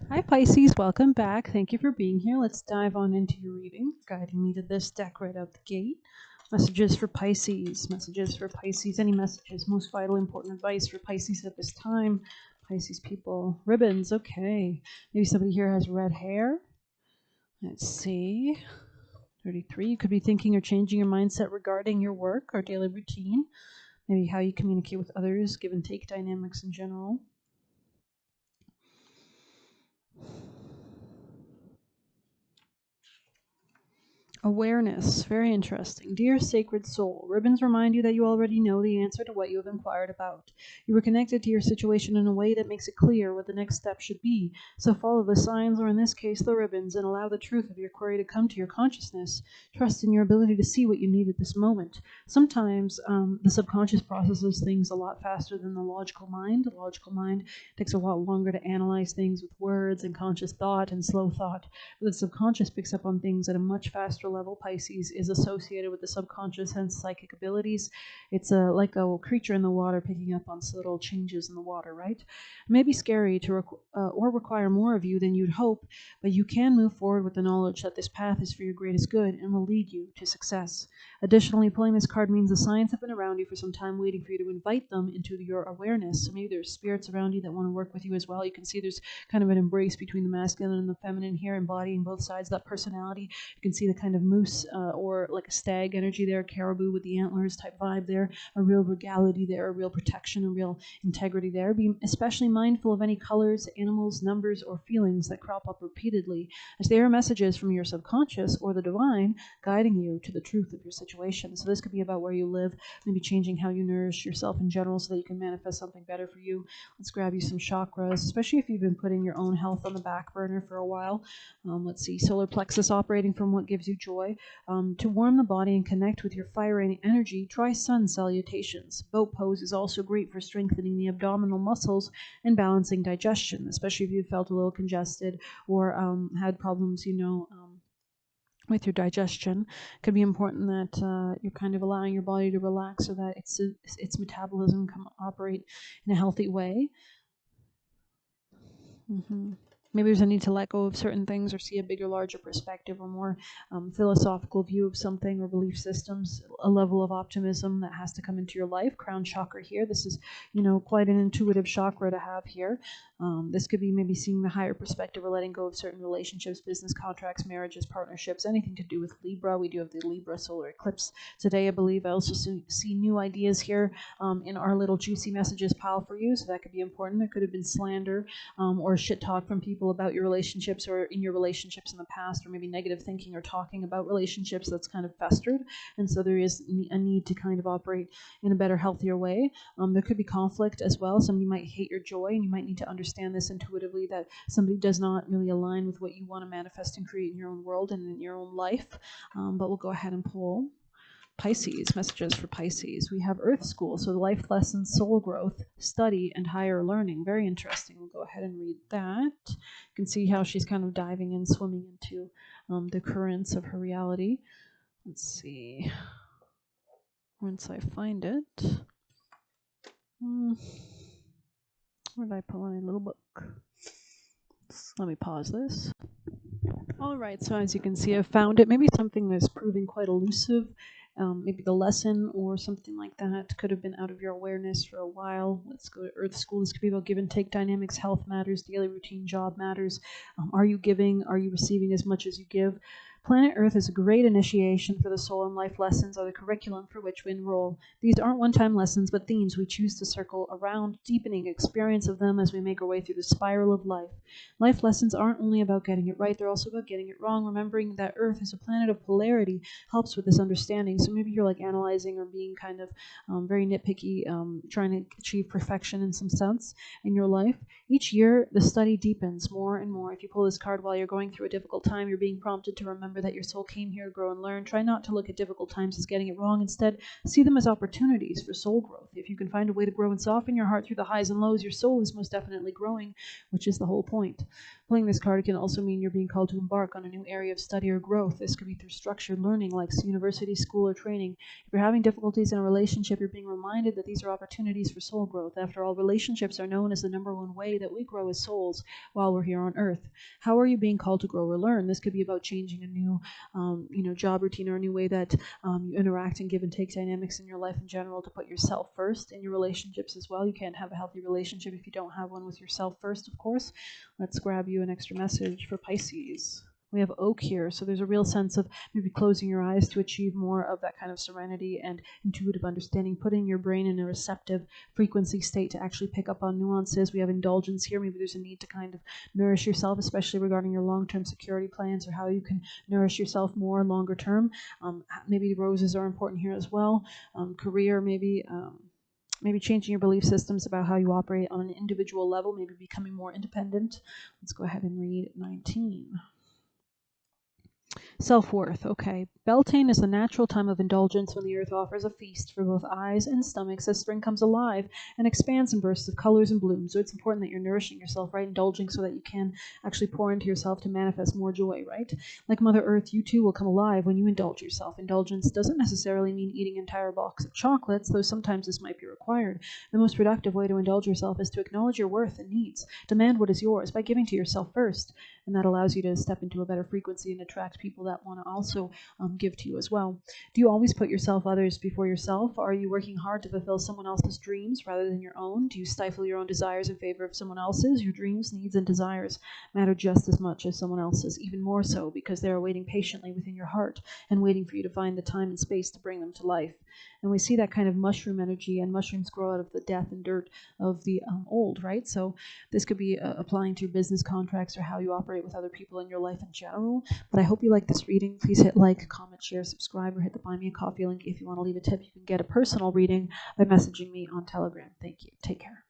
Hi Pisces, welcome back. Thank you for being here. Let's dive on into your reading, guiding me to this deck right out the gate. Messages for Pisces, any messages, most vital, important advice for Pisces at this time. Pisces people, ribbons, okay. Maybe somebody here has red hair. Let's see. 33, you could be thinking or changing your mindset regarding your work or daily routine. Maybe how you communicate with others, give and take dynamics in general. Awareness, very interesting. Dear sacred soul, ribbons remind you that you already know the answer to what you have inquired about. You are connected to your situation in a way that makes it clear what the next step should be. So follow the signs, or in this case, the ribbons, and allow the truth of your query to come to your consciousness. Trust in your ability to see what you need at this moment. Sometimes the subconscious processes things a lot faster than the logical mind. The logical mind takes a lot longer to analyze things with words and conscious thought and slow thought. The subconscious picks up on things at a much faster level. Pisces is associated with the subconscious, hence psychic abilities. It's like a creature in the water picking up on subtle changes in the water, right? It may be scary to or require more of you than you'd hope, but you can move forward with the knowledge that this path is for your greatest good and will lead you to success. Additionally, pulling this card means the signs have been around you for some time, waiting for you to invite them into your awareness. So maybe there's spirits around you that want to work with you as well. You can see there's kind of an embrace between the masculine and the feminine here, embodying both sides of that personality. You can see the kind of moose or like a stag energy there, caribou with the antlers type vibe there, a real regality there, a real protection, a real integrity there. Be especially mindful of any colors, animals, numbers, or feelings that crop up repeatedly, as they are messages from your subconscious or the divine guiding you to the truth of your situation. So this could be about where you live, maybe changing how you nourish yourself in general so that you can manifest something better for you. Let's grab you some chakras, especially if you've been putting your own health on the back burner for a while. Let's see, solar plexus operating from what gives you joy. To warm the body and connect with your fiery energy, try sun salutations. Boat pose is also great for strengthening the abdominal muscles and balancing digestion, especially if you felt a little congested or had problems, with your digestion. It could be important that you're kind of allowing your body to relax so that its metabolism can operate in a healthy way. Mm-hmm. Maybe there's a need to let go of certain things or see a bigger, larger perspective or more philosophical view of something or belief systems, a level of optimism that has to come into your life. Crown chakra here. This is, quite an intuitive chakra to have here. This could be maybe seeing the higher perspective or letting go of certain relationships, business contracts, marriages, partnerships, anything to do with Libra. We do have the Libra solar eclipse today, I believe. I also see new ideas here in our little juicy messages pile for you, so that could be important. There could have been slander or shit talk from people about your relationships or in your relationships in the past, or maybe negative thinking or talking about relationships that's kind of festered. And so there is a need to kind of operate in a better, healthier way. There could be conflict as well. Somebody might hate your joy, and you might need to understand this intuitively, that somebody does not really align with what you want to manifest and create in your own world and in your own life. But we'll go ahead and pull Pisces, messages for Pisces. We have Earth School, so life lessons, soul growth, study, and higher learning. Very interesting. We'll go ahead and read that. You can see how she's kind of diving in, swimming into the currents of her reality. Let's see. Once I find it. Where did I put my little book? Let me pause this. All right, so as you can see, I've found it. Maybe something that's proving quite elusive. Maybe the lesson or something like that could have been out of your awareness for a while. Let's go to Earth School. This could be about give and take dynamics, health matters, daily routine, job matters. Are you giving? Are you receiving as much as you give? Planet Earth is a great initiation for the soul, and life lessons are the curriculum for which we enroll. These aren't one-time lessons, but themes we choose to circle around, deepening experience of them as we make our way through the spiral of life. Life lessons aren't only about getting it right, they're also about getting it wrong. Remembering that Earth is a planet of polarity helps with this understanding. So maybe you're like analyzing or being kind of very nitpicky, trying to achieve perfection in some sense in your life. Each year, the study deepens more and more. If you pull this card while you're going through a difficult time, you're being prompted to remember that your soul came here to grow and learn. Try not to look at difficult times as getting it wrong. Instead, see them as opportunities for soul growth. If you can find a way to grow and soften your heart through the highs and lows, your soul is most definitely growing, which is the whole point. Pulling this card can also mean you're being called to embark on a new area of study or growth. This could be through structured learning like university, school, or training. If you're having difficulties in a relationship, you're being reminded that these are opportunities for soul growth. After all, relationships are known as the #1 way way that we grow as souls while we're here on Earth. How are you being called to grow or learn? This could be about changing a new, job routine or a new way that you interact and give and take dynamics in your life in general to put yourself first in your relationships as well. You can't have a healthy relationship if you don't have one with yourself first, of course. Let's grab you an extra message for Pisces. We have oak here, so there's a real sense of maybe closing your eyes to achieve more of that kind of serenity and intuitive understanding, putting your brain in a receptive frequency state to actually pick up on nuances. We have indulgence here. Maybe there's a need to kind of nourish yourself, especially regarding your long-term security plans or how you can nourish yourself more longer term. Maybe roses are important here as well. Career, maybe changing your belief systems about how you operate on an individual level, maybe becoming more independent. Let's go ahead and read 19. Self-worth. Okay. Beltane is the natural time of indulgence when the earth offers a feast for both eyes and stomachs as spring comes alive and expands in bursts of colors and blooms. So it's important that you're nourishing yourself, right? Indulging so that you can actually pour into yourself to manifest more joy, right? Like Mother Earth, you too will come alive when you indulge yourself. Indulgence doesn't necessarily mean eating an entire box of chocolates, though sometimes this might be required. The most productive way to indulge yourself is to acknowledge your worth and needs. Demand what is yours by giving to yourself first. And that allows you to step into a better frequency and attract people that want to also give to you as well. Do you always put others before yourself? Are you working hard to fulfill someone else's dreams rather than your own? Do you stifle your own desires in favor of someone else's? Your dreams, needs, and desires matter just as much as someone else's, even more so because they are waiting patiently within your heart and waiting for you to find the time and space to bring them to life. And we see that kind of mushroom energy, and mushrooms grow out of the death and dirt of the old, right? So this could be applying to your business contracts or how you operate with other people in your life in general. But I hope you like this reading. Please hit like, comment, share, subscribe, or hit the Buy Me a Coffee link. If you want to leave a tip, you can get a personal reading by messaging me on Telegram. Thank you. Take care.